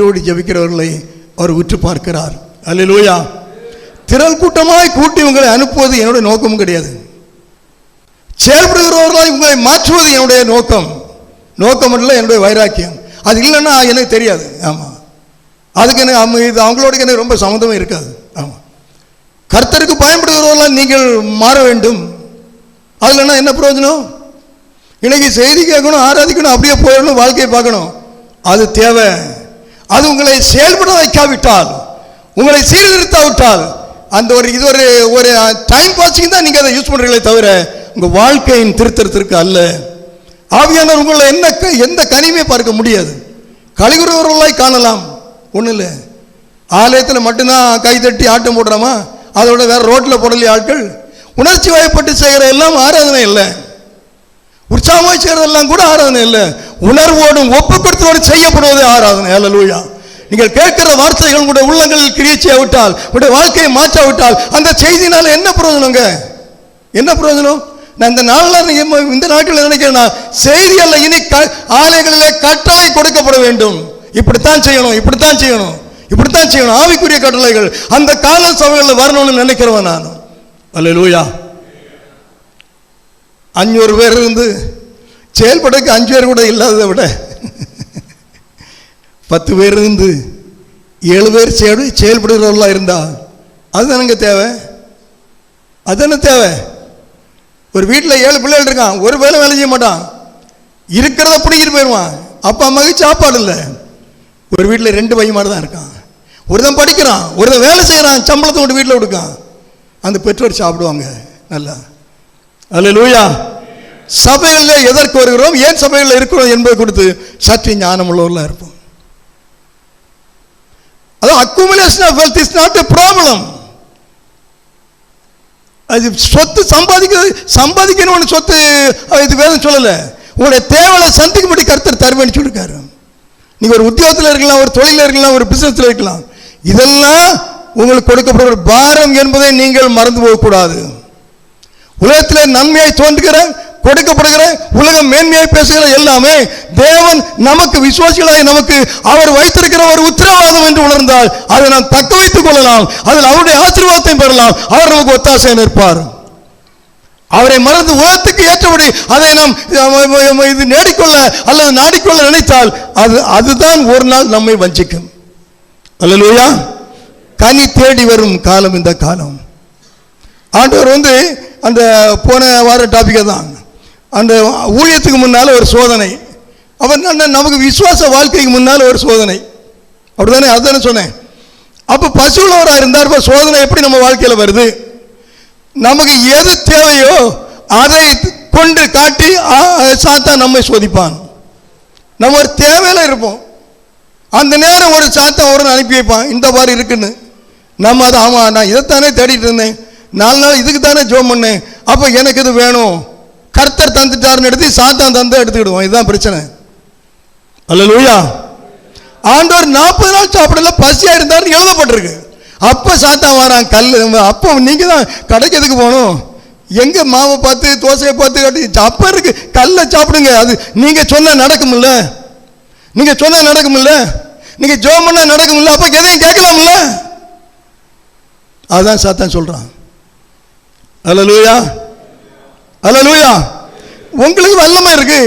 ஓடி ஜெபிக்கிறவர்களை அவர் உற்று பார்க்கிறார். அல்லேலூயா. திரள் கூட்டமாய் கூட்டி உங்களை அனுப்புவது என்னுடைய நோக்கமும் கிடையாது. செயல்படுகிறவர்களாய் உங்களை மாற்றுவது என்னுடைய நோக்கம் இல்லை, என்னுடைய வைராக்கியம். அது இல்லைன்னா எனக்கு தெரியாது. ஆமாம், அதுக்கு எனக்கு இது அவங்களோட எனக்கு ரொம்ப சம்மந்தமே இருக்காது. ஆமாம், கர்த்தருக்கு பயன்படுகிறவர்களாம் நீங்கள் மாற வேண்டும். அது இல்லைன்னா என்ன பிரயோஜனம்? இன்னைக்கு செய்தி கேட்கணும், ஆராதிக்கணும், அப்படியே போயிடணும், வாழ்க்கையை பார்க்கணும், அது தேவை. அது உங்களை செயல்பட வைக்காவிட்டால், உங்களை சீர்திருத்தாவிட்டால், அந்த இது ஒரு டைம் பாஸிங் தான் நீங்கள் அதை யூஸ் பண்ணுறீங்களே தவிர உங்கள் வாழ்க்கையின் திருத்தத்திற்கு அல்ல. ஆவியானவர் உங்களை எந்த கனியுமே பார்க்க முடியாது. கலிகுறவர்களாய் காணலாம், ஒன்றும் இல்லை. ஆலயத்தில் மட்டும்தான் கைதட்டி ஆட்டம் போடுறோமா, அதோட வேற ரோட்டில் போடலையே ஆட்கள். உணர்ச்சி வயப்பட்டு செய்கிற எல்லாம் ஆராதனை இல்லை. உற்சாகமாய் செய்கிறதெல்லாம் கூட ஆராதனை இல்லை. உணர்வோடும் ஒப்புக்கொடுத்தோடு செய்யப்படுவது ஆராதனை. அல்லேலூயா. நீங்கள் கேட்கிற வார்த்தைகள் உங்களுடைய உள்ளங்களில் கிரியச்சியா விட்டால், உங்களுடைய வாழ்க்கையை மாற்றாவிட்டால், அந்த செய்தினால என்ன பிரயோஜனங்க? என்ன பிரயோஜனம்? நான் இந்த நாட்களில் நினைக்கிறேன், செய்தி அல்ல, இனி ஆலயங்களிலே கட்டளை கொடுக்கப்பட வேண்டும். இப்படித்தான் செய்யணும், இப்படித்தான் செய்யணும், இப்படித்தான் செய்யணும். ஆவிக்குரிய கட்டளைகள் அந்த கால சபைகளில் வரணும்னு நினைக்கிறவன் நான். அல்லேலூயா. 500 பேர் இருந்து செயல்படுறதுக்கு 5 பேர் கூட இல்லாததை விட 10 பேர் இருந்து 7 பேர் செயல்படுகிறவர்களாக இருந்தா அதுதானுங்க தேவை. அதுதானே தேவை. ஒரு வீட்டில் 7 பிள்ளைகள் இருக்கான், ஒரு வேலை செய்ய மாட்டான், இருக்கிறத பிடிக்கிட்டு போயிடுவான். அப்பா அம்மாவுக்கு சாப்பாடு இல்லை. ஒரு வீட்டில் 2 பையன் தான் இருக்கான். ஒருத்தன் படிக்கிறான், ஒருத்தன் வேலை செய்கிறான், சம்பளத்தை கொண்டு வீட்டில் கொடுக்கான். அந்த பெற்றோர் சாப்பிடுவாங்க நல்லா. அல்லேலூயா. சபைகளில் எதற்கு வருகிறோம், ஏன் சபைகளில் இருக்கிறோம் என்பதை கொடுத்து சற்று ஞானம் உள்ளவர்களாக இருப்போம். அதான் accumulation of wealth is not a problem. அது சொத்து சம்பாதிக்கணும்னு சொத்து இது வேதம் சொல்லலை. உங்களுடைய தேவையை சந்திக்கும்படி கர்த்தர் தருவேன்னு சொல்லியிருக்காரு. நீங்கள் ஒரு உத்தியோகத்தில் இருக்கலாம், ஒரு தொழிலில் இருக்கலாம், ஒரு பிசினஸில் இருக்கலாம். இதெல்லாம் உங்களுக்கு கொடுக்கப்படுற பாரம் என்பதை நீங்கள் மறந்து போகக்கூடாது. உலகத்தில் நன்மையை தோன்றுகிற கொடுக்கப்படுகிற உலகம் மேன்மையாய் பேசுகிற எல்லாமே தேவன் நமக்கு விசுவாசிகளாய் நமக்கு அவர் வைத்திருக்கிற ஒரு உத்தரவாதம் என்று உணர்ந்தால் அதை நாம் தக்க வைத்துக் கொள்ளலாம். அதில் அவருடைய ஆசீர்வாதத்தை பெறலாம். அவர் நமக்கு ஒத்தாசை நிற்பார். அவரை மறந்து உலகத்துக்கு ஏற்றபடி அதை நாம் இது நேடிக்கொள்ள அல்லது நாடிக்கொள்ள நினைத்தால் அதுதான் ஒரு நாள் நம்மை வஞ்சிக்கும். அல்லேலூயா. கனி தேடி வரும் காலம் இந்த காலம். ஆண்டவர் அந்த போன வார டாபிக்கை தான், அந்த ஊழியத்துக்கு முன்னால் ஒரு சோதனை, அவர் நமக்கு விசுவாச வாழ்க்கைக்கு முன்னால் ஒரு சோதனை, அப்படிதானே? அதுதானே சொன்னேன். அப்போ பசுவுள்ளவராக இருந்தார். இப்போ சோதனை எப்படி நம்ம வாழ்க்கையில் வருது? நமக்கு எது தேவையோ அதை கொண்டு காட்டி சாத்தான் நம்மை சோதிப்பான். நம்ம ஒரு தேவையில இருப்போம், அந்த நேரம் ஒரு சாத்தான் ஒரு அனுப்பி வைப்பான், இந்த மாதிரி இருக்குன்னு. நம்ம அதை ஆமாம் நான் இதைத்தானே தேடிட்டு இருந்தேன், 4 நாள் இதுக்கு தானே ஜோம் பண்ணேன், அப்போ எனக்கு இது வேணும், கர்த்தர் தந்துட்டாருன்னு எடுத்து சாத்தான் தந்து எடுத்துக்கிடுவோம். இதுதான் பிரச்சனை. அல்லேலூயா. ஆண்டவர் 40 நாள் சாப்பிடல, பசியா இருந்தாருன்னு எழுதப்பட்டிருக்கு. அப்போ சாத்தான் வரான் கல். அப்போ நீங்க தான் கடைக்கிறதுக்கு போகணும், எங்க மாவை பார்த்து தோசையை பார்த்து கட்டி அப்ப இருக்கு, கல்லை சாப்பிடுங்க. அது நீங்க சொன்னா நடக்கும்ல, நீங்க சொன்னா நடக்கும்ல, நீங்க ஜோம் பண்ணா நடக்கும்ல, அப்ப எதையும் கேட்கலாம்ல. அதான் சாத்தான் சொல்றான். அல்லேலூயா. அல்லேலூயா. உங்களுக்கு வல்லமை இருக்கு,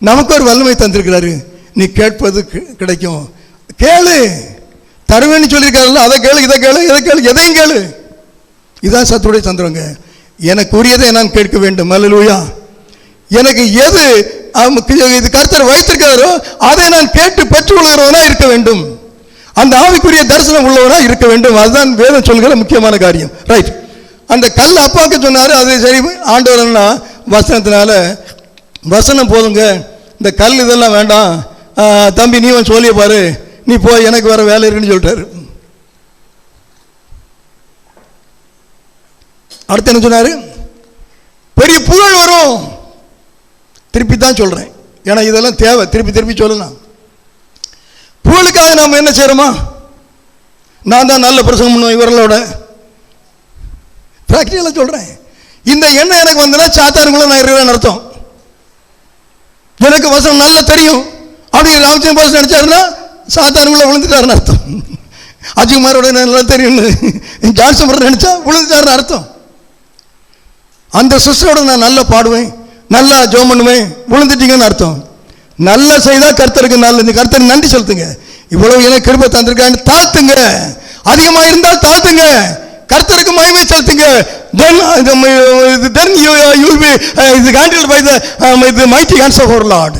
நமக்கு ஒரு வல்லமை தந்திருக்கிறாரு. நீ கேட்பது கிடைக்கும், கேளு, தருவேன்னு சொல்லியிருக்காருல்ல, அதை கேளு, இதை கேளு, இதை கேளு, எதையும் கேளு. இதுதான் சத்துடைய தந்திரங்க. எனக்கு உரியதை நான் கேட்க வேண்டும். அல்லேலூயா. எனக்கு எது இது கர்த்தர் வைத்திருக்கிறாரோ அதை நான் கேட்டு பெற்றுக்கொள்கிறவனா இருக்க வேண்டும், அந்த ஆவிக்குரிய தரிசனம் உள்ளவனா இருக்க வேண்டும். அதுதான் வேதம் சொல்கிற முக்கியமான காரியம். ரைட். அந்த கல் அப்பாவுக்கு சொன்னாரு, அது சரி ஆண்டவர்னா வசனத்தினால, வசனம் போதுங்க, இந்த கல் இதெல்லாம் வேண்டாம் தம்பி, நீ சொல்லிய பாரு, நீ போய் எனக்கு வர வேலை இருக்குன்னு சொல்லிட்டாரு. அடுத்து என்ன சொன்னாரு? பெரிய புகழ் வரும். திருப்பி தான் சொல்றேன், ஏன்னா இதெல்லாம் தேவை, திருப்பி திருப்பி சொல்லலாம். புகழுக்காக நாம் என்ன செய்யறோமா? நான் தான் நல்ல பிரசங்கம் பண்ணுவேன் இவர்களோட, பிராக்டிகலா சொல்றேன். இந்த எண்ணம் எனக்கு வந்தா சாத்தானுக்குள்ள நான் இருக்கிறேன்னு அர்த்தம். எனக்கு வசனம் நல்லா தெரியும் அப்படி ராமச்சந்திரன் பாஸ் நினைச்சாருன்னா சாத்தானுக்குள்ள விழுந்துட்டாருன்னு அர்த்தம். அஜிகுமாரோட நல்லா தெரியும், ஜான்சன் நினைச்சா விழுந்துட்டாருன்னு அர்த்தம். அந்த சிஸ்டரோட நான் நல்லா பாடுவேன், நல்லா ஜெபம் பண்ணுவேன், விழுந்துட்டீங்கன்னு அர்த்தம். நல்லா செய்தால் கர்த்தருக்கு நல்லது, கர்த்தருக்கு நன்றி செலுத்துங்க. இவ்வளவு எனக்கு கிருபை தந்திருக்கான்னு தாழ்த்துங்க, அதிகமாக இருந்தால் தாழ்த்துங்க, கர்த்தருக்கு மகிமை செலுத்துங்க. then you will be handled by the mighty hands of our Lord.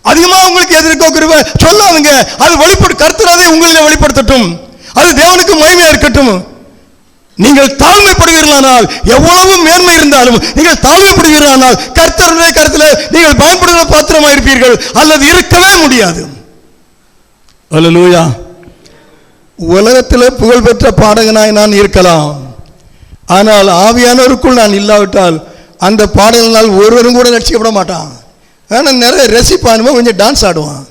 அதிகமாக உங்களுக்கு எதிர்க்க கிருபை சொல்லாதுங்க, அது வெளிப்படு, கர்த்தர் அதை உங்களில் வெளிப்படுத்தட்டும், அது தேவனுக்கு மகிமையா இருக்கட்டும். நீங்கள் தாழ்மைப்படுவீர்களானால், எவ்வளவு மேன்மை இருந்தாலும் நீங்கள் தாழ்மைப்படுவீர்களானால் கர்த்தருடைய கருத்தில் நீங்கள் பயன்படுகிற பாத்திரமாக இருப்பீர்கள், அல்லது இருக்கவே முடியாது. அல்லேலூயா. உலகத்தில் புகழ்பெற்ற பாடகனாய் நான் இருக்கலாம், ஆனால் ஆவியானவருக்குள் நான் இல்லாவிட்டால் அந்த பாடல்னால் ஒருவரும் கூட ரட்சிக்கப்பட மாட்டான். ஆனால் நிறைய ரசிப்பானுமோ கொஞ்சம் டான்ஸ் ஆடுவான்,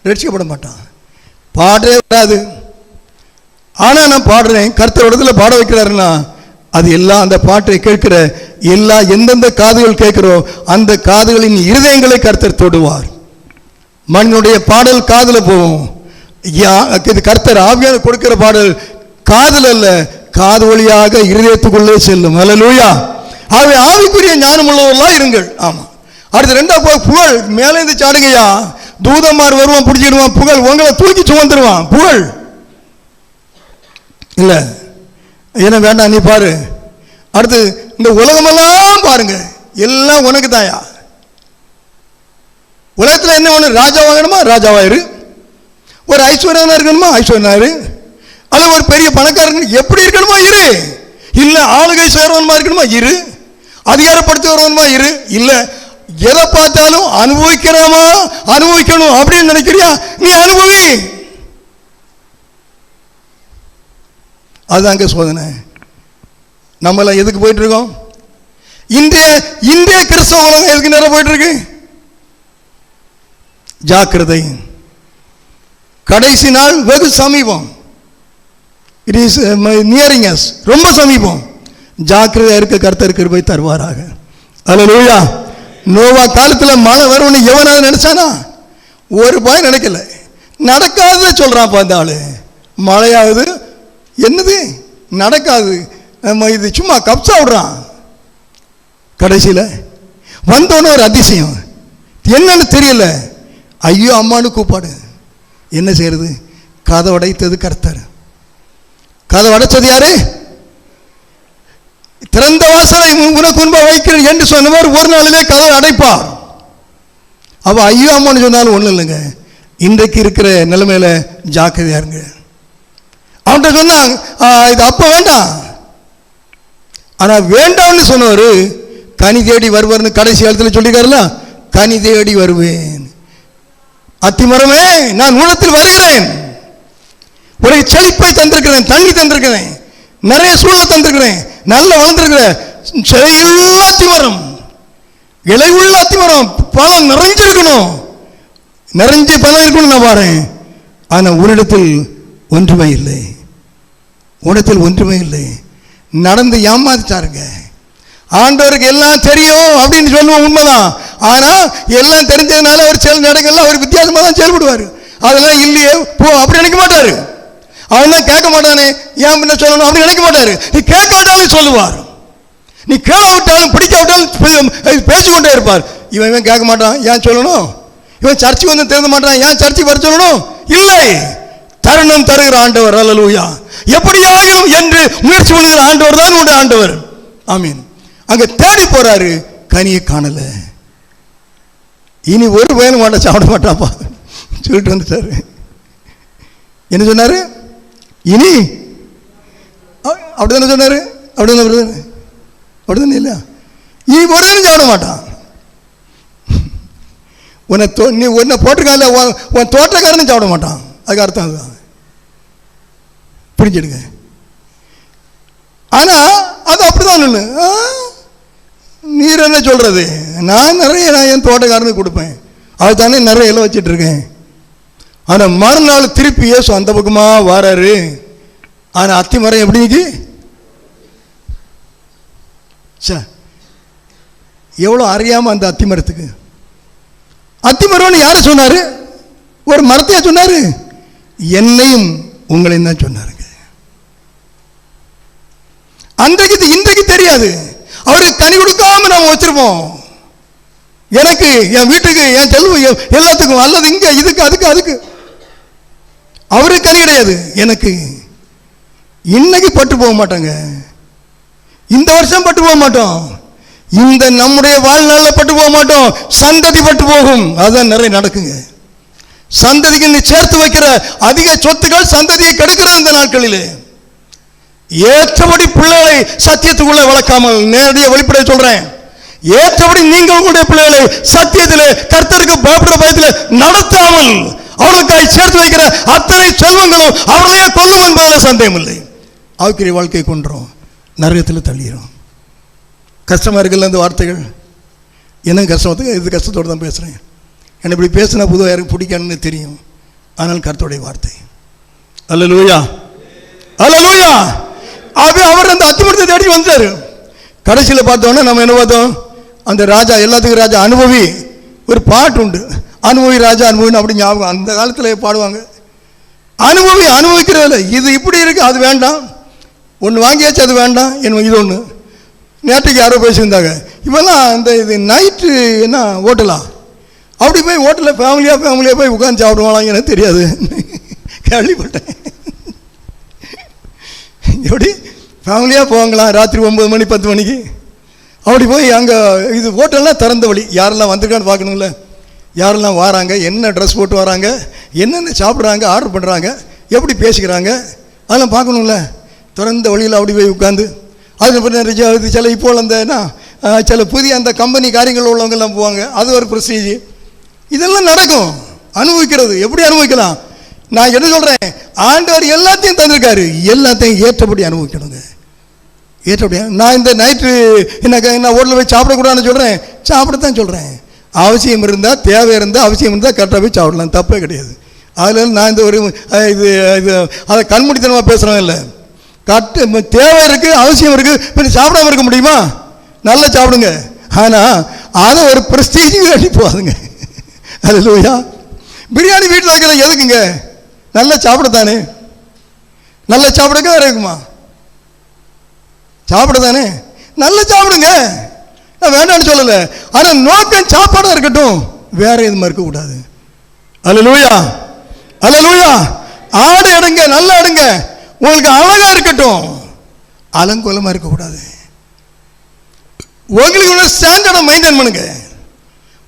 ரட்சிக்கப்பட மாட்டான், பாடவே வராது. ஆனால் நான் பாடுறேன், கர்த்தர் இடத்துல பாட வைக்கிறாருன்னா அது எல்லாம் அந்த பாட்டை கேட்கிற எல்லா எந்தெந்த காதுகள் கேட்கிறோ அந்த காதுகளின் இருதயங்களை கர்த்தர் தொடுவார். மனிதனுடைய பாடல் காதில் போகும், இது கர்த்தர் ஆவியான கொடுக்கிற பாடல் காதில் அல்ல, காது வழியாக இருதயத்துக்குள்ளே செல்லும். அல்லேலூயா. ஆகவே ஆவிக்குரிய ஞானம் உள்ளவர்களாக இருங்கள். ஆமாம். அடுத்து ரெண்டாவது புகழ். மேலே இருந்து சாடுங்கய்யா, தூதமார் வருவான், பிடிச்சிடுவான், புகழ் உங்களை தூக்கி சுமந்துருவான். புகழ் இல்லை என்ன வேண்டாம், நீ பாரு. அடுத்து இந்த உலகமெல்லாம் பாருங்க, எல்லாம் உனக்கு தாயா. உலகத்தில் என்ன ஒன்று, ராஜாவாகணுமா ராஜாவாயிரு, ஒரு ஐஸ்வர்யனா இருக்கணுமா ஐஸ்வர்யனாயிரு, அல்ல ஒரு பெரிய பணக்காரன் எப்படி இருக்கணுமா இரு, இல்லை ஆளுகை சேரவனுமா இருக்கணுமா இரு, அதிகாரப்படுத்தி வரவனுமா இரு, இல்லை எதை பார்த்தாலும் அனுபவிக்கிறோமா அனுபவிக்கணும் அப்படின்னு நினைக்கிறியா, நீ அனுபவி. அதுதாங்க சோதனை. நம்மளாம் எதுக்கு போயிட்டு இருக்கோம்? இந்திய கிறிஸ்தவ உலகம் எதுக்கு நேரம் போயிட்டு இருக்கு? ஜாக்கிரதை, கடைசி நாள் வெகு சமீபம். இட் இஸ் நியரிங் அஸ், ரொம்ப சமீபம். ஜாக்கிரதையா இருக்க கர்த்தர் கிருபை தருவாராக. அல்லேலூயா. நோவா காலத்தில் மழை வரும்னு எவனாவது நினைச்சானா? ஒரு பயம் நினைக்கல. நடக்காத சொல்றான் அந்த ஆளு. மழையாகுது, என்னது நடக்காது, இது சும்மா கப்சா விடுறான். கடைசியில் வந்தோன்னு ஒரு அதிசயம், என்னன்னு தெரியல, ஐயோ அம்மானு கூப்பாடு. என்ன செய்யறது? கதை உடைத்தது கர்த்தர். கதை உடைச்சது யாரு? திறந்த வாசலை உனக்கு முன்பா வைக்கிறேன் என்று சொன்னவர் ஒரு நாளிலே கதை அடைப்பார். அவ ஐயோ அம்மான்னு சொன்னாலும் ஒன்றும் இல்லைங்க, இன்றைக்கு இருக்கிற நிலைமையில ஜாக்கிரதையா இருங்க. அவன்கிட்ட சொன்னாங்க இது அப்ப வேண்டாம், ஆனா வேண்டாம்னு சொன்னவர் கனி தேடி வருவார்னு கடைசி காலத்தில் சொல்லிருக்காருல, கனி தேடி வருவேன். அத்திமரமே நான் உலகத்தில் வருகிறேன், உனக்கு செழிப்பை தந்திருக்கிறேன், தண்ணி தந்திருக்கிறேன், நிறைய சூழல் தந்திருக்கிறேன், நல்ல வளர்ந்திருக்கிறேன், செழியுள்ள அத்திமரம், இலையுள்ள அத்திமரம், பழம் நிறைஞ்சிருக்கணும், நிறைஞ்சு பழம் இருக்கணும் நான் பாறேன். ஆனா உன்னிடத்தில் ஒன்றுமே இல்லை, உன்னிடத்தில் ஒன்றுமே இல்லை. நடந்து ஏமாத்திட்டாருங்க. ஆண்டவருக்கு எல்லாம் தெரியும் அப்படின்னு சொல்லுவோம், உண்மைதான். ஆனா எல்லாம் தெரிஞ்சதுனால அவர் சில நேரங்கள்ல அவர் வித்தியாசமா தான் செயல்படுவார். அதெல்லாம் இல்லையே போ அப்படி நினைக்க மாட்டாரு. அவன் தான் கேட்க மாட்டானே, ஏன் என்ன சொல்லணும் அப்படி நினைக்க மாட்டாரு. நீ கேட்காட்டாலும் சொல்லுவார், நீ கேளாவிட்டாலும் பிடிக்காவிட்டாலும் பேசிக்கொண்டே இருப்பார். இவன் கேட்க மாட்டான், ஏன் சொல்லணும்? இவன் சர்ச்சைக்கு வந்து திறந்த மாட்டான், ஏன் சர்ச்சைக்கு வர சொல்லணும்? இல்லை, தருணம் தருகிற ஆண்டவர். அல்லேலூயா. எப்படியாகும் என்று முயற்சி பண்ணுகிற ஆண்டவர் தான் உடைய ஆண்டவர். ஆமீன். அங்க தேடி போறாரு, கனியை காணல. இனி ஒரு பையனும் மாட்டா சாப்பிட மாட்டாப்பா சொல்லிட்டு வந்துட்டாரு. என்ன சொன்னாரு? இனி அப்படிதானே சொன்னாரு, அப்படிதானே இல்லையா? இனி ஒரு சாப்பிட மாட்டான். நீ உன்னை போட்டிருக்கால, உன் தோட்டக்காரனும் சாப்பிட மாட்டான். அதுக்கு அர்த்தம் அதுதான், புரிஞ்சிடுங்க. ஆனா அது அப்படிதான் ஒண்ணு. நீர் என்ன சொல்றது? நான் என் தோட்டக்காரனுக்கு கொடுப்பேன், அதுதானே நிறைய இலை வச்சிட்டு இருக்கேன். ஆனா மறுநாள் திருப்பி இயேசு அந்த பக்கமா வராரு. ஆனா அத்தி மரம் எப்படி எவ்வளோ அறியாம அந்த அத்தி மரத்துக்கு. அத்தி மரம்னு யாரு சொன்னாரு? ஒரு மரத்தையா சொன்னாரு? என்னையும் உங்களையும் தான் சொன்னாருங்க. அன்றைக்கு இன்றைக்கு தெரியாது. அவருக்கு கனி கொடுக்காம நாம வச்சிருப்போம். எனக்கு, என் வீட்டுக்கு, என் செல்வம், எல்லாத்துக்கும், அல்லது இங்க இதுக்கு அதுக்கு அவருக்கு கனி கிடையாது. எனக்கு இன்னைக்கு பட்டு போக மாட்டாங்க. இந்த வருஷம் பட்டு போக மாட்டோம். இந்த நம்முடைய வாழ்நாளில் பட்டு போக மாட்டோம். சந்ததி பட்டு போகும். அதுதான் நிறைய நடக்குங்க. சந்ததிக்கு நீ சேர்த்து வைக்கிற அதிக சொத்துக்கள் சந்ததியை கெடுக்கிறது. இந்த நாட்களில் ஏற்றபடி பிள்ளைகளை சத்தியத்துக்குள்ள வளர்க்காமல், நேரடியாக வெளிப்படைய சொல்றேன், ஏற்றபடி நீங்கள் உங்களுடைய பிள்ளைகளை சத்தியத்திலே கர்த்தருக்கு பயப்படுற பயத்தில் நடத்தாமல் அவர்களுக்காய் சேர்த்து வைக்கிற அத்தனை செல்வங்களும் அவர்களையே கொல்லும் என்பதில் சந்தேகம் இல்லை. ஆவிக்குரிய வாழ்க்கையை கொன்றோம், நரகத்தில் தள்ளிடும். கஷ்டமாக இருக்குல்ல இந்த வார்த்தைகள். என்ன கஷ்டத்துக்கு இது கஷ்டத்தோடு தான் பேசுகிறேன். என்னை இப்படி பேசினா பொதுவாக யாருக்கு பிடிக்கணும்னு தெரியும். ஆனால் கர்த்தருடைய வார்த்தை. அல்லேலூயா, அல்லேலூயா. அவர் அந்த அத்திமரத்தை தேடி வந்தார். கடைசியில் பார்த்தோன்னா நம்ம என்ன பார்த்தோம்? அந்த ராஜா, எல்லாத்துக்கும் ராஜா, அனுபவி. ஒரு பாட்டு உண்டு, அனுபவி ராஜா அனுபவின்னு அப்படி ஞாபகம். அந்த காலத்தில் பாடுவாங்க. அனுபவிக்கிறதில்ல. இது இப்படி இருக்கு, அது வேண்டாம். ஒன்று வாங்கியாச்சு, அது வேண்டாம். என்ன இது ஒன்று. நேற்றுக்கு யாரோ பேசியிருந்தாங்க, இவெல்லாம் இந்த இது நைட்டு என்ன ஹோட்டலா, அப்படி போய் ஹோட்டலில் ஃபேமிலியாக போய் உட்காந்து சாப்பிடுவாங்க. எனக்கு தெரியாது, கேள்விப்பட்டேன். எப்படி ஃபேமிலியாக போவாங்களாம் ராத்திரி 9 மணி 10 மணிக்கு. அப்படி போய் அங்கே இது ஹோட்டல்லாம் திறந்த வழி, யாரெல்லாம் வந்திருக்கான்னு பார்க்கணும்ல. யாரெல்லாம் வராங்க, என்ன ட்ரெஸ் போட்டு வராங்க, என்னென்ன சாப்பிட்றாங்க, ஆர்டர் பண்ணுறாங்க, எப்படி பேசிக்கிறாங்க, அதெல்லாம் பார்க்கணும்ல. திறந்த வழியில் அப்படி போய் உட்காந்து அது சில இப்போ அந்த சில புதிய அந்த கம்பெனி காரியங்கள் உள்ளவங்கெல்லாம் போவாங்க. அது ஒரு ப்ரொசீஜ். இதெல்லாம் நடக்கும். அனுபவிக்கிறது எப்படி அனுபவிக்கலாம்? நான் என்ன சொல்கிறேன், ஆண்டவர் எல்லாத்தையும் தந்திருக்காரு, எல்லாத்தையும் ஏற்றபடி அனுபவிக்கணுங்க. ஏற்றபடி. நான் இந்த நைட்டு என்ன ஹோட்டலில் போய் சாப்பிடக்கூடாதுன்னு சொல்கிறேன், சாப்பிடத்தான் சொல்கிறேன். அவசியம் இருந்தால், தேவை இருந்தால், அவசியம் இருந்தால் கரெக்டாக போய் சாப்பிடலாம், தப்பே கிடையாது. அதில் நான் இந்த ஒரு இது அதை கண்மூடித்தனமாக பேசுகிறோம் இல்லை. தேவை இருக்குது, அவசியம் இருக்குது, இப்போ சாப்பிடாம இருக்க முடியுமா? நல்லா சாப்பிடுங்க. ஆனால் அதை ஒரு ப்ரெஸ்டீஜ் வேண்டி போகாதுங்க. அல்லேலூயா. பிரியாணி வீட்டில் வைக்கிறது எதுக்குங்க? நல்லா சாப்பிடத்தானே. நல்லா சாப்பிடக்க வேற இருக்குமா? சாப்பிடத்தானே, நல்லா சாப்பிடுங்க. நான் வேண்டாம்னு சொல்லலை. ஆனால் நோக்கம் சாப்பாடாக இருக்கட்டும், வேற எதுவும் இருக்கக்கூடாது. அல்லேலூயா, அல்லேலூயா. ஆடை எடுங்க, நல்லா எடுங்க, உங்களுக்கு அழகா இருக்கட்டும், அலங்கோலமாக இருக்கக்கூடாது. உங்களுக்கு ஒரு ஸ்டாண்டர்டை மெயின்டைன் பண்ணுங்க.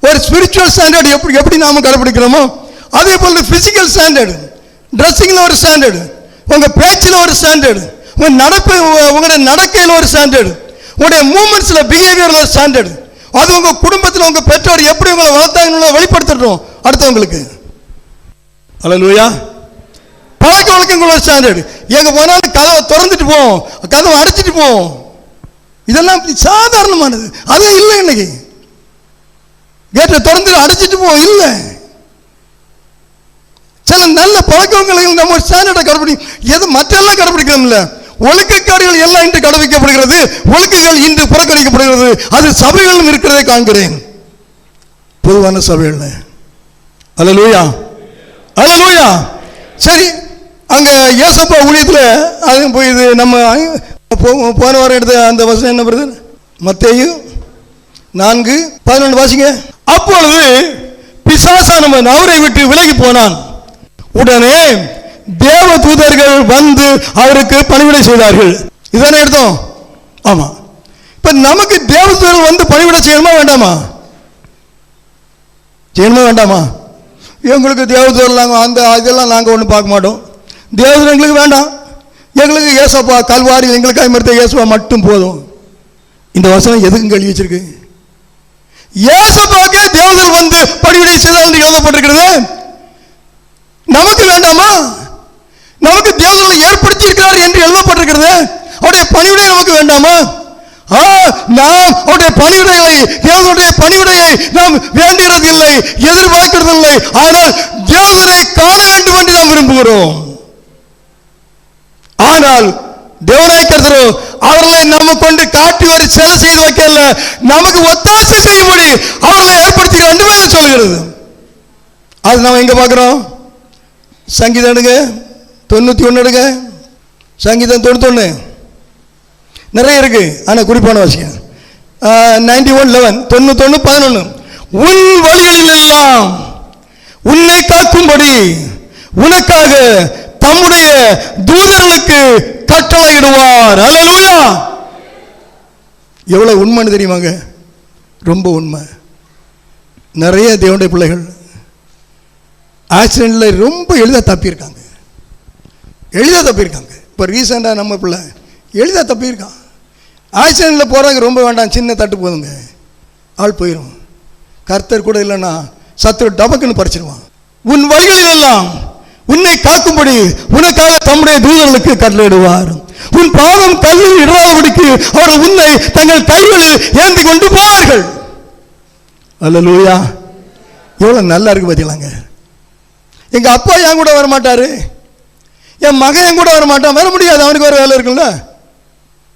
ஒரு ஸ்பிரிச்சுவல் ஸ்டாண்டர்ட் எப்படி நாம கடைபிடிக்கிறோமோ அதே போல பிசிக்கல் ஸ்டாண்டர்டு, ட்ரெஸ்ஸிங்கில் ஒரு ஸ்டாண்டர்டு, உங்கள் பேச்சில் ஒரு ஸ்டாண்டர்டு, உங்களுடைய நடக்கையில் ஒரு ஸ்டாண்டர்டு, உங்களுடைய மூமெண்ட்ஸில் பிஹேவியரில் ஒரு ஸ்டாண்டர்டு. அது உங்கள் குடும்பத்தில் உங்கள் பெற்றோர் எப்படி உங்களை வளர்த்தாங்கன்னு வெளிப்படுத்தட்டும் அடுத்தவங்களுக்கு. அல்லேலூயா. பழக்க வழக்கங்கள் ஒரு ஸ்டாண்டர்டு. எங்கே போனாலும் கதவை திறந்துட்டு போவோம், கதவை அடைச்சிட்டு போவோம். இதெல்லாம் சாதாரணமானது. அது இல்லை. இன்னைக்கு கேட்டை திறந்து அடைச்சிட்டு போவோம். இல்லை, சில நல்ல பழக்கங்களை நம்ம ஒரு ஸ்டாண்டர்டை கடைபிடி. எது மற்றெல்லாம் கடைபிடிக்கிறோம் இல்லை. ஒழுக்கக்காரிகள் எல்லாம் இன்று கடைபிடிக்கப்படுகிறது, ஒழுக்கங்கள் இன்று புறக்கணிக்கப்படுகிறது. அது சபைகளும் இருக்கிறதை காண்கிறேன், பொதுவான சபைகள். அல்லேலூயா, அல்லேலூயா. சரி, அங்கே ஏசப்பா ஊழியத்தில் அது போய் இது நம்ம போன வாரம் எடுத்த அந்த வசனம் என்ன வருது? மத்தேயு 4:11 வாசிங்க. அப்பொழுது பிசாசானவன் அவரை விட்டு விலகி போனான். உடனே தேவ தூதர்கள் வந்து அவருக்கு பணிவிடை செய்தார்கள். இதானே எடுத்தோம்? ஆமா. இப்ப நமக்கு தேவ தூதர்கள் வந்து பணிவிடை செய்யணுமா வேண்டாமா? செய்யணுமா வேண்டாமா? எங்களுக்கு தேவதூதர் அந்த இதெல்லாம் நாங்கள் ஒன்றும் பார்க்க மாட்டோம். தேவதூதர் எங்களுக்கு வேண்டாம். எங்களுக்கு ஏசப்பா கல்வாரி எங்களுக்காக மறுத்த ஏசப்பா மட்டும் போதும். இந்த வசனம் எதுக்கும் கழுவி வச்சிருக்கு? ஏசப்பாக்கே தேவதூதர் வந்து பணிவிடை செய்தால் எழுதப்பட்டிருக்கிறது. நமக்கு வேண்டாமா? நமக்கு தேவதூதர் ஏற்படுத்தி இருக்கிறார் என்று எழுதப்பட்டிருக்கிறது. அவருடைய பணிவிடை நமக்கு வேண்டாமா? நாம் அவருடைய பணிவிடையை, தேவனுடைய பணிவிடையை நாம் வேண்டுகிறதில்லை, எதிர்பார்க்கிறதில்லை. ஆனால் தேவனை காண வேண்டும் என்று நாம் விரும்புகிறோம். ஆனால் தேவனாய் கர்த்தரோ அவர்களை நம்ம கொண்டு காட்டி ஒரு சேவை செய்து வைக்கல, நமக்கு ஒத்தாசை செய்யும்படி அவர்களை ஏற்படுத்தி ரெண்டு பேரும் சொல்கிறது. அது நம்ம எங்க பார்க்கிறோம்? சங்கீதம் எடுங்க 91 எடுங்க. சங்கீதம் 91 நிறைய இருக்கு, ஆனால் குறிப்பான விஷயம் 91:11 91:11 உன் வழிகளில் எல்லாம் உன்னை காக்கும்படி உனக்காக தம்முடைய தூதர்களுக்கு கட்டளையிடுவார். அல்லேலூயா. எவ்வளவு உண்மைன்னு தெரியுமாங்க? ரொம்ப உண்மை. நிறைய தேவனுடைய பிள்ளைகள் ஆக்சிடென்ட்டில் ரொம்ப எளிதாக தப்பியிருக்காங்க. இப்போ ரீசெண்டாக நம்ம பிள்ளை எளிதாக தப்பியிருக்கான். ஆக்சிடென்ட்டில் போகிறாங்க, ரொம்ப வேண்டாம், சின்ன தட்டு போதுங்க, ஆள் போயிடும். கர்த்தர் கூட இல்லைன்னா சத்துரு டபக்குன்னு பறிச்சிருவான். உன் வழிகளில் எல்லாம் உன்னை காக்கும்படி உனக்காக தம்முடைய தூதர்களுக்கு கட்டளையிடுவார். உன் பாதம் கல்லில் இடாதபடிக்கு அவர்கள் உன்னை தங்கள் கைகளில் ஏந்தி கொண்டு போவார்கள். அல்லேலூயா. எவ்வளோ நல்லா இருக்கு பார்த்தீங்களாங்க. எங்கள் அப்பா என் கூட வரமாட்டார், என் மகன் என் கூட வரமாட்டான், வர முடியாது, அவனுக்கு வர வேலை இருக்குல்ல.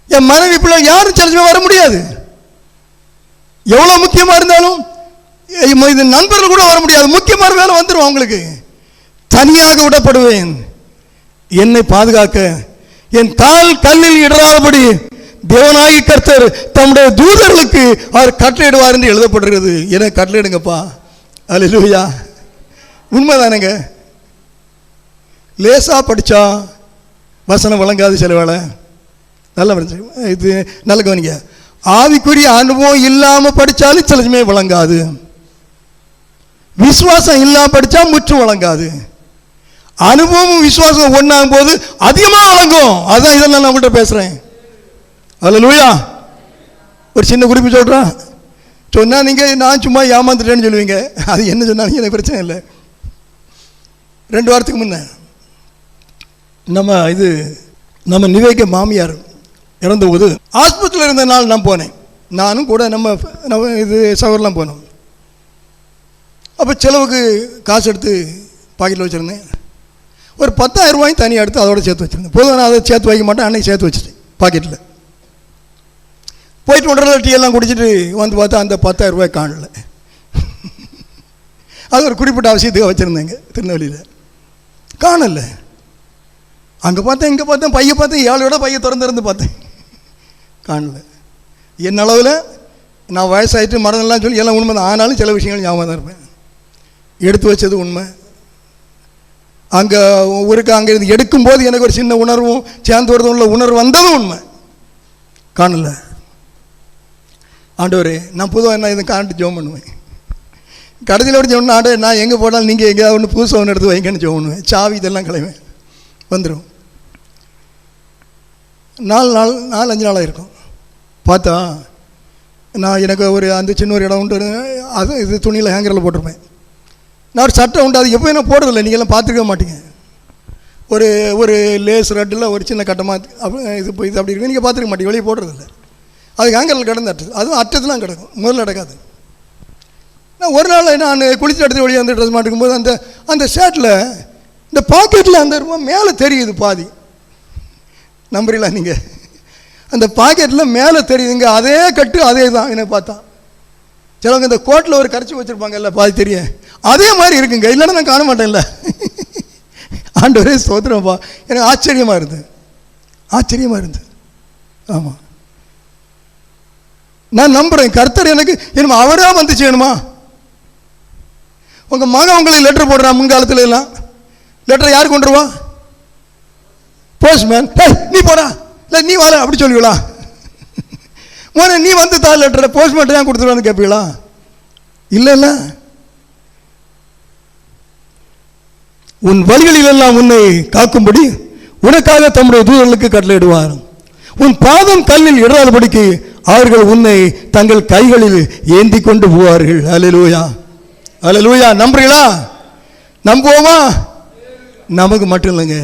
என் மனைவி பிள்ளை யாரும் சில வர முடியாது. எவ்வளோ முக்கியமாக இருந்தாலும் இது நண்பர்கள் கூட வர முடியாது. முக்கியமான வேலை வந்துடும் அவங்களுக்கு. தனியாக விடப்படுவேன், என்னை பாதுகாக்க என் கால் கல்லில் இடராதபடி தேவனாகி கர்த்தர் தம்முடைய தூதர்களுக்கு அவர் கட்டளையிடுவார் என்று எழுதப்படுகிறது. எனக்கு கட்டளையிடுங்கப்பா. அல்லேலூயா. உண்மைதானங்க. லேசாக படித்தா வசனம் வழங்காது சில வேலை. நல்லா இது நல்ல கவனிங்க. ஆவிக்குரிய அனுபவம் இல்லாமல் படித்தாலும் சில சமயம் வழங்காது. விசுவாசம் இல்லாமல் படித்தா முற்றும் வழங்காது. அனுபவமும் விசுவாசம் ஒன்றாகும் போது அதிகமாக வழங்கும். அதுதான் இதெல்லாம் நான் உங்கள்கிட்ட பேசுகிறேன். அல்லேலூயா. ஒரு சின்ன குறிப்பு சொல்கிறேன். சொன்னால் நீங்கள் நான் சும்மா ஏமாந்துட்டேன்னு சொல்லுவீங்க. அது என்ன சொன்னாலும் எனக்கு பிரச்சனை இல்லை. 2 வாரத்துக்கு முன்னே நம்ம நிவேக மாமியார் இறந்தபோது ஆஸ்பத்திரியில் இருந்த நாள் நான் போனேன். நானும் கூட நம்ம சகோதரெலாம் போனோம். அப்போ செலவுக்கு காசு எடுத்து பாக்கெட்டில் வச்சுருந்தேன். ஒரு 10,000 ரூபாயும் தனியாக எடுத்து அதோட சேர்த்து வச்சுருந்தேன். பொதுவாக நான் அதை சேர்த்து வைக்க மாட்டேன், அன்னைக்கு சேர்த்து வச்சுட்டேன் பாக்கெட்டில். போயிட்டு 1.5 டீ எல்லாம் குடிச்சிட்டு வந்து பார்த்தா அந்த 10,000 ரூபாய் காணல. அது ஒரு குறிப்பிட்ட அவசியத்துக்கு வச்சுருந்தேங்க திருநெல்வேலியில். காணல. அங்கே பார்த்தேன், இங்கே பார்த்தேன், பையை பார்த்தேன், 7 விட பையை திறந்து பார்த்தேன், காணல. என் அளவில் நான் வயசாகிட்டு மறந்தெல்லாம் சொல்லி எல்லாம் உண்மை தான். ஆனாலும் சில விஷயங்கள் ஞாபகம் தான் இருப்பேன். எடுத்து வச்சது உண்மை. அங்கே ஊருக்கு அங்கே இது எடுக்கும்போது எனக்கு ஒரு சின்ன உணர்வும் சேர்ந்து வருது உள்ள உணர்வு வந்ததும் உண்மை. காணல. ஆண்டவரே, நான் பொதுவாக என்ன இதை காண்ட்டு ஜோம் பண்ணுவேன். கடைசியில் ஒரு ஜோம் ஆண்டே, நான் எங்கே போனாலும் நீங்கள் எங்கேயாவது ஒன்று புதுசாக ஒன்று எடுத்து வைங்கன்னு ஜோம் பண்ணுவேன். சாவி இதெல்லாம் கிளம்பேன், வந்துடும். 4-5 நாளாக இருக்கும். பார்த்தா நான் எனக்கு ஒரு அந்த சின்ன ஒரு இடம் உண்டு, அது இது துணியில் ஹேங்கரில் போட்டிருப்பேன். நான் ஒரு சட்டை உண்டு, அது எப்போ நான் போடுறதில்லை, நீங்கள்லாம் பார்த்துருக்க மாட்டீங்க. ஒரு லேஸ் ரெட்டில் ஒரு சின்ன கட்டமாக இது அப்படி இருக்கு, நீங்கள் பார்த்துருக்க மாட்டீங்க, வெளியே போடுறதில்லை. அது ஹேங்கரில் கிடந்து அதுவும் அட்டத்துலாம் கிடக்கும், முதல்ல கிடக்காது. நான் ஒரு நாள் நான் குளிச்சு எடுத்து வெளியே வந்து ட்ரெஸ் மாட்டிக்கும்போது அந்த ஷர்ட்டில் இந்த பாக்கெட்டில் அந்த மேலே தெரியுது பாதி. நம்புறீங்களா நீங்கள்? அந்த பாக்கெட்டில் மேலே தெரியுதுங்க, அதே கட்டு அதே தான். எனக்கு பார்த்தா சிலவங்க இந்த கோட்டில் ஒரு கரைச்சி வச்சுருப்பாங்கல்ல, பாதி தெரியும், அதே மாதிரி இருக்குங்க. இல்லைன்னா நான் காண மாட்டேன்ல. ஆண்டவரே ஸ்தோத்திரம்ப்பா. எனக்கு ஆச்சரியமாக இருந்தது. ஆமாம், நான் நம்புகிறேன் கர்த்தர் எனக்கு என்னமா அவராக வந்து செய்யணுமா? உங்கள் மகன் உங்களுக்கு லெட்டர் போடுறான். முன்காலத்தில் எல்லாம் லெட்டர் யார் கொண்டுருவா? போஸ்ட்மேன். நீ போடா, இல்லை நீ வாழ அப்படி சொல்லுவீங்களா? மோனே நீ வந்து தா லெட்டரை போஸ்ட்மேன் ஏன் கொடுத்துருவான்னு கேட்பீங்களா? இல்லை. உன் வழிகளில் எல்லாம் உன்னை காக்கும்படி உனக்காக தம்முடைய தூதர்களுக்கு கட்டளையிடுவார். உன் பாதம் கல்லில் இடராதபடிக்கு அவர்கள் உன்னை தங்கள் கைகளில் ஏந்தி கொண்டு போவார்கள். அல்லேலூயா, அல்லேலூயா. நம்புறீங்களா? நம்புவோமா? நமக்கு மட்டும் இல்லைங்க,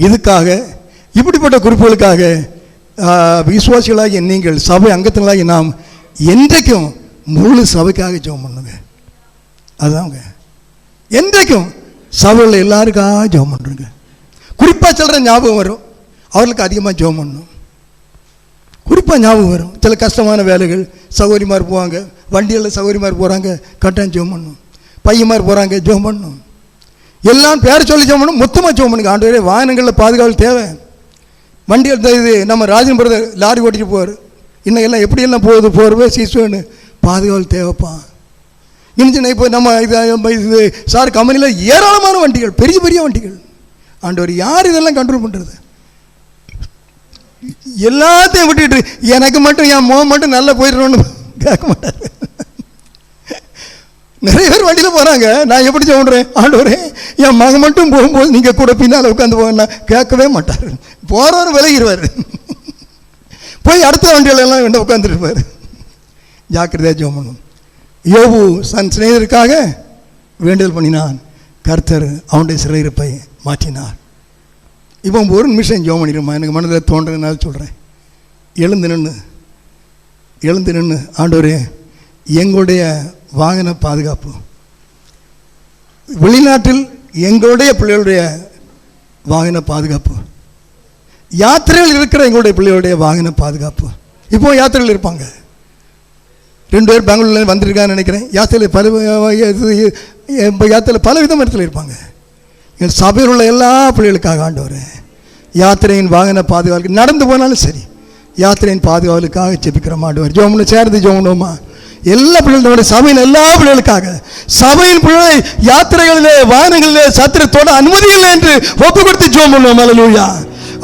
இதுக்காக இப்படிப்பட்ட குறிப்புகளுக்காக விசுவாசிகளாகி நீங்கள் சபை அங்கத்தினராகி நாம் என்றைக்கும் முழு சபைக்காக ஜெபம் பண்ணுங்க. அதுதாங்க, என்றைக்கும் சபையில் எல்லாருக்காக ஜெபம் பண்ணுறங்க. குறிப்பாக சொல்கிற ஞாபகம் வரும், அவர்களுக்கு அதிகமாக ஜெபம் பண்ணணும். குறிப்பாக ஞாபகம் வரும். சில கஷ்டமான வேலைகள், சௌகரியமாக போவாங்க, வண்டிகளில் சௌகரியமாக போகிறாங்க, கட்டாயம் ஜெபம் பண்ணணும். பையன்மார் போகிறாங்க, ஜெபம் பண்ணணும். எல்லாம் பேர் சொல்லி ஜெபம் பண்ணணும், மொத்தமாக ஜெபம் பண்ணுங்க. ஆண்டவரே வாகனங்களில் பாதுகாவல் தேவை. வண்டி இது நம்ம ராஜன் பிரதர் லாரி ஓட்டிட்டு போவார், இன்னும் எல்லாம் எப்படியெல்லாம் போகிறவே சீசுன்னு பாதுகாவல் தேவைப்பா. இன்னும் இப்போ நம்ம இது சார் கம்பெனியில் ஏராளமான வண்டிகள், பெரிய பெரிய வண்டிகள். ஆண்டவர் யார் இதெல்லாம் கண்ட்ரோல் பண்ணுறது? எல்லாத்தையும் விட்டுட்டு எனக்கு மட்டும் என் முகம் மட்டும் நல்லா போயிடணும்னு கேட்க மாட்டார். நிறைய பேர் வண்டியில் போகிறாங்க, நான் எப்படி சொல்கிறேன், ஆண்டவரே என் மகன் மட்டும் போகும்போது நீங்கள் கூட பின்னால் உட்காந்து போவேன்னா கேட்கவே மாட்டார். போகிறவர் விலகிடுவார், போய் அடுத்த வண்டியிலெல்லாம் என்ன உட்காந்துருப்பார். ஜாக்கிரதையாக ஜெபம் பண்ணணும். யோபு தன் சிநேகிதருக்காக வேண்டுதல் பண்ணினான், கர்த்தர் அவனுடைய சிறையிருப்பை மாற்றினார். இப்போ ஒரு நிமிஷம் ஜெபம் பண்ணிடுமா, எனக்கு மனதில் தோன்றதுனால சொல்கிறேன். எழுந்து நின்று ஆண்டவரே எங்களுடைய வாகன பாதுகாப்பு, வெளிநாட்டில் எங்களுடைய பிள்ளைகளுடைய வாகன பாதுகாப்பு, யாத்திரையில் இருக்கிற எங்களுடைய பிள்ளைகளுடைய வாகன பாதுகாப்பு. இப்போ யாத்திரையில் இருப்பாங்க, 2 பேர் பெங்களூர்ல வந்திருக்கான்னு நினைக்கிறேன். யாத்திரையில் பல விதம் இடத்துல இருப்பாங்க. எங்கள் சபையில் உள்ள எல்லா பிள்ளைகளுக்காக ஆண்டவரே யாத்திரையின் வாகன பாதுகாவலுக்கு, நடந்து போனாலும் சரி யாத்திரையின் பாதுகாவலுக்காக ஜெபிக்கிறோம். ஆண்டவர் ஜெபம்னு சேர்ந்து ஜெபம்மா எல்லா பிள்ளைகளும், நம்முடைய சபையின் எல்லா பிள்ளைகளுக்காக. சபையின் பிள்ளை யாத்திரைகளிலே வாகனங்களிலே சத்திரத்தோட அனுமதி இல்லை என்று ஒப்பு கொடுத்து ஜெபம் பண்ணுவோம். அல்லேலூயா.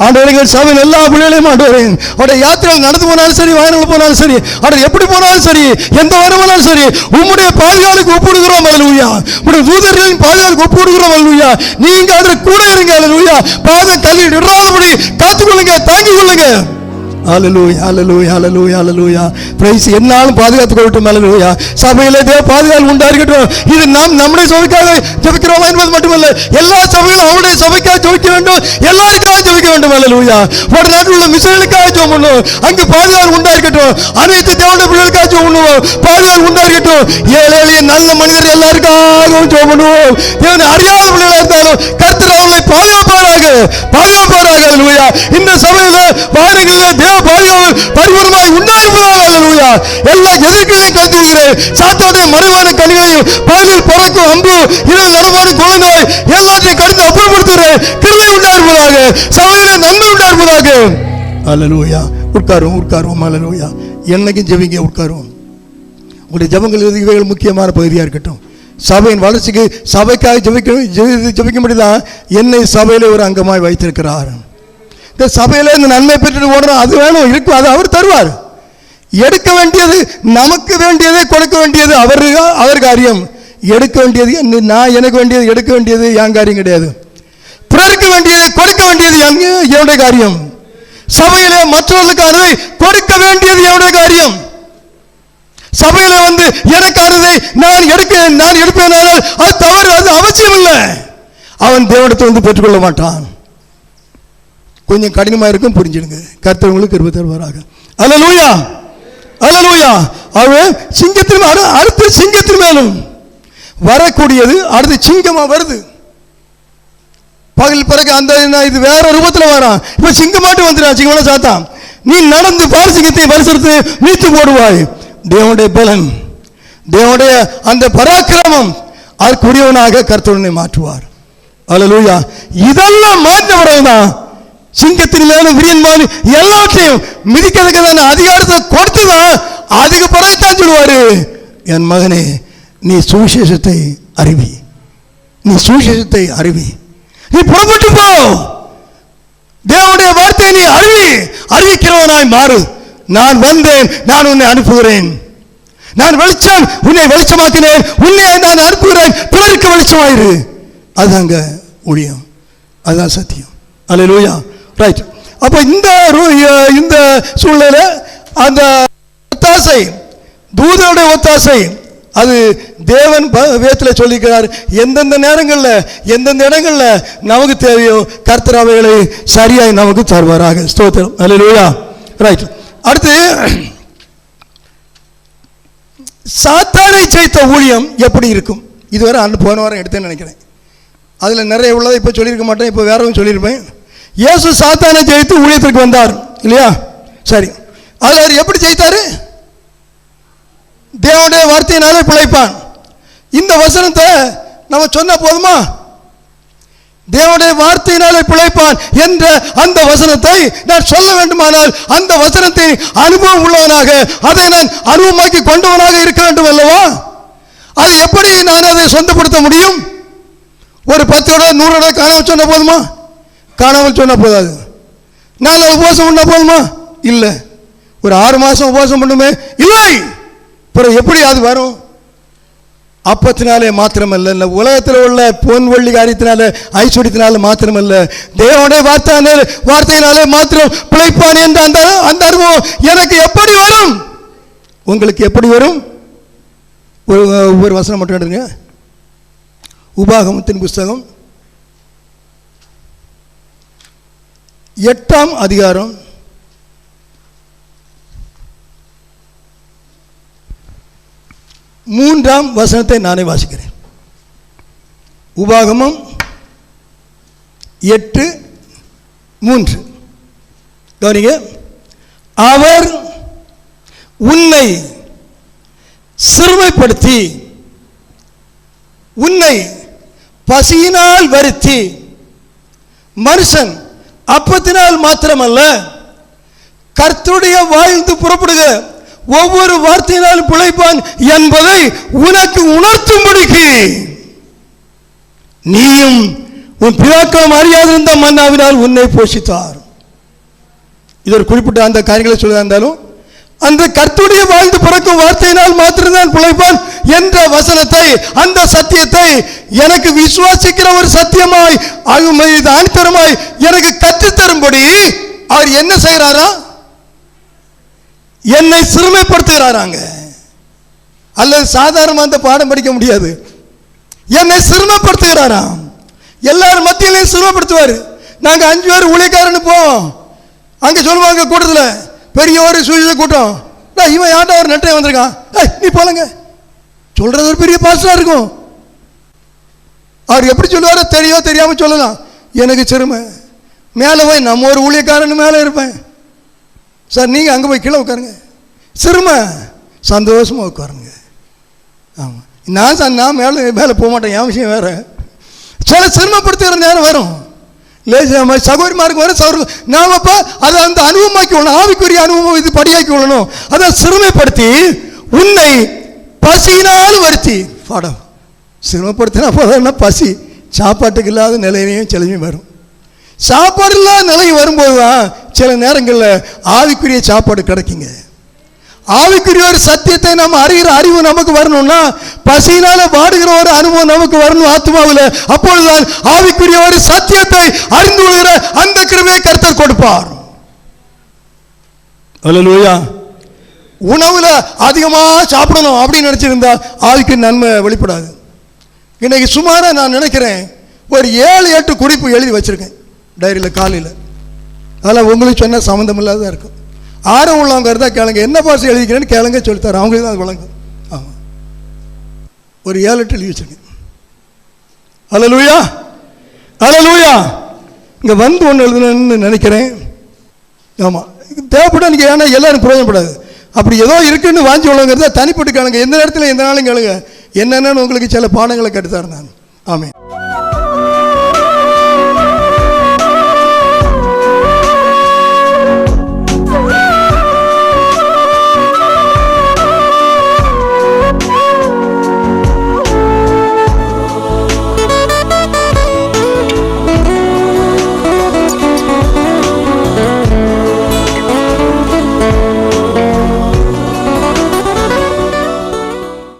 ஆண்டவர்கள் சபையில் எல்லா பிள்ளைகளையும் ஆண்டவரேன் அவருடைய யாத்திரைகள் நடந்து போனாலும் சரி, வாகனங்கள் போனாலும் சரி, அவர் எப்படி போனாலும் சரி, எந்த வரம் போனாலும் சரி, உம்முடைய பாதுகாவலுக்கு ஒப்புடுகிறோம். அல்லேலூயா. உம்முடைய தூதர்களின் பாதுகாவலுக்கு ஒப்புடுகிறோம். அல்லேலூயா. நீங்க அதில் கூட இருங்க. அல்லேலூயா. பாதம் கல்வி இடாதபடி காத்துக்கொள்ளுங்க, தாங்கிக் கொள்ளுங்க. ஹல்லேலூயா, ஹல்லேலூயா, ஹல்லேலூயா, ஹல்லேலூயா. பிரைஸ் என்னாலும் பாதுகாத்துக் கொள்ளட்டும். ஹல்லேலூயா. சபையிலே தேவ பாதுகாவல் உண்டாயிருக்கட்டும். இது நாம் நம்முடைய சபைக்காக ஜெபிக்கிறோம் என்பது மட்டுமல்ல, எல்லா சபைகளும் அவருடைய சபைக்காக ஜெபிக்க வேண்டும், எல்லாருக்காக ஜெபிக்க வேண்டும். ஹல்லேலூயா. ஒரு நாட்டில் உள்ள மிஷனரிகளுக்காக ஜெபம் பண்ணுவோம், அங்கு பாதுகாவல் உண்டாயிருக்கட்டும். அனைத்து தேவனுடைய பிள்ளைகளுக்காக ஜெபம் பண்ணுவோம், பாதுகாவல் உண்டாயிருக்கட்டும். ஏழை எளிய நல்ல மனிதர் எல்லாருக்காகவும் ஜெபம் பண்ணுவோம். தேவனை அறியாத பிள்ளைகளாக இருந்தாலும் கர்த்தர் அவர்களை பாதுகாப்பாராக. ஹல்லேலூயா. இந்த சபையில வாருங்களில் பாதுகாவல் பரிபூர்ணமாய் உண்டாயிருப்பதாக. அல்லேலூயா. எல்லா எதிர்களையும் கட்டுகிறேன், சாத்தானுடைய மறைவான கண்களையும் பகலில் பறக்கும் அம்பு இரவில் நடமாடும் கொழுநோய் எல்லாத்தையும் கடிந்து அப்புறப்படுத்துகிறேன். கிருபை உண்டாயிருப்பதாக, சபையிலே நன்மை உண்டாயிருப்பதாக. அல்லேலூயா. உட்காருவோம். அல்லேலூயா. என்னைக்கும் ஜெபிங்க, உட்காருவோம். உங்களுடைய ஜெபங்கள் இவைகள் முக்கியமான பகுதியாக இருக்கட்டும். சபையின் வளர்ச்சிக்கு சபைக்காக ஜெபிக்கும்படி தான் என்னை சபையிலே ஒரு அங்கமாய் வைத்திருக்கிறார். இந்த சபையில இந்த நன்மை பெற்று ஓடுறோம், அது வேணும் இருக்கும், அது அவர் தருவார். எடுக்க வேண்டியது நமக்கு வேண்டியதை கொடுக்க வேண்டியது அவர் காரியம். எடுக்க வேண்டியது எனக்கு வேண்டியது எடுக்க வேண்டியது என் காரியம் கிடையாது. பிறருக்கு வேண்டியதை கொடுக்க வேண்டியது என்னுடைய காரியம். சபையிலே மற்றவர்களுக்கானதை கொடுக்க வேண்டியது என்னுடைய காரியம். சபையில எனக்கானதை நான் எடுப்பேன், அது தவறு, அது அவசியம் இல்லை. அவன் தேவனிடத்தை பெற்றுக்கொள்ள மாட்டான். கொஞ்சம் கடினமா இருக்கும், புரிஞ்சிடுங்க. கர்த்தர் உங்களுக்கு கிருபை தருவாராக. அல்லேலூயா, அல்லேலூயா. அவன் சிங்கத்தின் அடுத்து சிங்கத்தின் மேலும் வரக்கூடியது, அடுத்து சிங்கமா வருது. பகல் பிறகு அந்த இது வேற ரூபத்தில் வரான். இப்ப சிங்கமாட்டு வந்துடுறான். சிங்கமான சாத்தான், நீ நடந்து பார் சிங்கத்தை பரிசெடுத்து மீட்டு போடுவாய். தேவனுடைய பலன், தேவனுடைய அந்த பராக்கிரமம் அதற்குரியவனாக கர்த்தர் மாற்றுவார். அல்லேலூயா. இதெல்லாம் மாற்றப்படவுதான் சிங்கத்தின் மேலும் விரியன்பாலு எல்லாத்தையும் மிதிக்கிறதுக்கு அதிகாரத்தை கொடுத்துதான் அதுக்கு பிறகுதான் சொல்லுவாரு, என் மகனே நீ சுவிசேஷத்தை அறிவி, நீ சுவிசேஷத்தை அறிவி, நீ புறப்பட்டு போ, தேவனுடைய வார்த்தையை நீ அறிவிக்கிறவனாய் மாறு. நான் வந்தேன், நான் உன்னை அனுப்புகிறேன். நான் வெளிச்சம், உன்னை வெளிச்சமாக்கினேன், உன்னை நான் அனுப்புகிறேன், பிறருக்கு வெளிச்சமாயிரு. அதுதாங்க ஊழியம், அதுதான் சத்தியம். அல்லேலூயா. ரைட். அப்ப இந்த சூழ்நிலை அந்த ஒத்தாசை, தூதனுடைய ஒத்தாசை, அது தேவன் வேதத்தில் சொல்லிக்கிறார். எந்தெந்த நேரங்களில் எந்தெந்த இடங்களில் நமக்கு தேவையோ கர்த்தர் அவைகளை சரியாய் நமக்கு தருவாராக. ஸ்தோத்திரம். அல்லேலூயா. ரைட். அடுத்து சாத்தானை ஜெயித்த ஊழியம் எப்படி இருக்கும்? இதுவரை போன வாரம் எடுத்தேன்னு நினைக்கிறேன். அதில் நிறைய உள்ளதை இப்போ சொல்லியிருக்க மாட்டேன், இப்போ வேறவும் சொல்லியிருப்பேன். இயேசு சாத்தானை ஜெயித்து ஊழியத்திற்கு வந்தார் இல்லையா? சரி, அதில் அவர் எப்படி ஜெயித்தாரு? தேவனுடைய வார்த்தையினாலே பிழைப்பான். இந்த வசனத்தை நம்ம சொன்ன போதுமா? தேவனுடைய வார்த்தையினாலே பிழைப்பான் என்ற அந்த வசனத்தை நான் சொல்ல வேண்டுமானால் அந்த வசனத்தை அனுபவம் உள்ளவனாக, அதை நான் அனுபவமாக்கி கொண்டவனாக இருக்க வேண்டும் அல்லவா? அது எப்படி நான் அதை சொந்தப்படுத்த முடியும்? ஒரு 10 100 காணாமல் சொன்ன போதுமா? காணாமல் சொன்ன போதாது. 4 உபவாசம் பண்ண போதுமா? இல்லை. ஒரு 6 மாதம் உபவாசம் பண்ணுமே? இல்லை. பிறகு எப்படி அது வரும்? அப்பத்தினாலே மாத்திரமல்ல, உலகத்தில் உள்ள பொன் வெள்ளி காரியத்தினால ஐஸ்வர்யத்தினால மாத்திரமல்ல, தேவனுடைய வார்த்தையினாலே மாத்திரம் பிழைப்பான் என்ற அந்த அனுபவம் எனக்கு எப்படி வரும்? உங்களுக்கு எப்படி வரும்? ஒரு வசனம் மட்டும் எடுங்க. உபாகமத்தின் புஸ்தகம் 8ஆம் அதிகாரம் 3ஆம் வசனத்தை நானே வாசிக்கிறேன். உபாகமம் 8:3 கவனிங்க. அவர் உன்னை சிறுமைப்படுத்தி உன்னை பசியினால் வருத்தி, மனுஷன் அப்பத்தினால் மாத்திரமல்ல கர்த்தருடைய வாழ்ந்து புறப்படுகிற ஒவ்வொரு வார்த்தையினாலும் பிழைப்பான் என்பதை உனக்கு உணர்த்தும்படிக்கு நீயும் உன் பிதாக்களும் அறியாதிருந்த மன்னாவினால் உன்னை போஷித்தார். இது ஒரு குறிப்பிட்ட அந்த காரியங்களை சொல்லுதா இருந்தாலும், அந்த கர்த்தருடைய வாழ்ந்து பிறக்கும் வார்த்தையினால் மாத்திரம்தான் பிழைப்பான் என்ற வசனத்தை, அந்த சத்தியத்தை எனக்கு விசுவாசிக்கிற ஒரு சத்தியமாய் ஆணித்தரமாய் எனக்கு கற்றுத்தரும்படி அவர் என்ன செய்கிறாரா? என்னை சிறுமைப்படுத்துகிறாராங்க. அல்லது சாதாரணமாக அந்த பாடம் படிக்க முடியாது. என்னை சிறுமைப்படுத்துகிறாராம். எல்லாரும் மத்தியிலையும் சிறுமைப்படுத்துவார். நாங்கள் 5 பேர் ஊழியக்காரன்னு போவோம். அங்கே சொல்லுவாங்க கூட்டத்தில், பெரிய ஒரு சுவிசேஷ கூட்டம், இவன் யார்ட்டா ஒரு நெட்டை வந்திருக்கான், நீ போலங்க சொல்றது ஒரு பெரிய பாஸ்டரா இருக்கும். அவர் எப்படி சொல்லுவாரோ தெரியாம சொல்லலாம். எனக்கு சிறுமை. மேலே போய் நம்ம ஒரு ஊழியக்காரன்னு மேலே இருப்பேன். சார் நீங்கள் அங்கே போய் கீழே உட்காருங்க. சிறுமை. சந்தோஷமாக உட்காருங்க. ஆமாம், நான் மேலே போக மாட்டேன். என் விஷயம் வேறு. சில சிரமப்படுத்துகிற நேரம் வரும். சகோதரிமாருக்கு வரும். நாம் அப்போ அதை அந்த அனுபவமாக்கி விடணும். ஆவிக்குரிய அனுபவம் இது படியாக்கி விடணும். அதை சிறுமைப்படுத்தி உன்னை பசியினால் வருத்தி பாடம். சிரமப்படுத்தினா போதும்னா பசி, சாப்பாட்டுக்கு இல்லாத நிலையிலையும் சிலமையும் வரும். சாப்பாடு இல்லாத நிலை வரும்போது தான் சில நேரங்களில் ஆவிக்குரிய சாப்பாடு கிடைக்குங்க. ஆவிக்குரிய ஒரு சத்தியத்தை நம்ம அறிகிற அறிவு நமக்கு வரணும்னா பசியினால வாடுகிற ஒரு அனுபவம் நமக்கு வரணும் ஆத்மாவில். அப்பொழுதுதான் ஆவிக்குரிய ஒரு சத்தியத்தை அறிந்து கொள்கிற அந்த கிருபையை கர்த்தர் கொடுப்பார். அல்லேலூயா. உணவுல அதிகமாக சாப்பிடணும் அப்படின்னு நினைச்சிருந்தா ஆவிக்கு நன்மை வெளிப்படாது. இன்னைக்கு சுமார நான் நினைக்கிறேன் ஒரு 7-8 குறிப்பு எழுதி வச்சிருக்கேன் டைரியில் காலையில். அதெல்லாம் உங்களுக்கு சொன்னால் சம்மந்தம் இல்லாத இருக்கும். ஆர்வம் உள்ளவங்க இருந்தால் கேளுங்க, என்ன பாசம் எழுதிக்கிறேன்னு கேளுங்க, சொல்லித்தார். அவங்களுக்கு தான் அது வழங்கும். ஆமாம், ஒரு 7-8 எழுதி வச்சிருக்கேன். அல்லேலூயா, அல்லேலூயா. இங்கே வந்து ஒன்று எழுதணும்னு நினைக்கிறேன். ஆமாம், தேவைப்பட நீங்கள், ஏன்னா எல்லாரும் பிரயோஜனப்படாது. அப்படி ஏதோ இருக்குன்னு வாங்கி உள்ளவங்க இருந்தால் தனிப்பட்டு கேளுங்க. எந்த நேரத்தில் எந்த நாளும் கேளுங்க. என்னென்னு உங்களுக்கு சில பாடங்களை கற்றுத்தரேன் நான். ஆமாம்.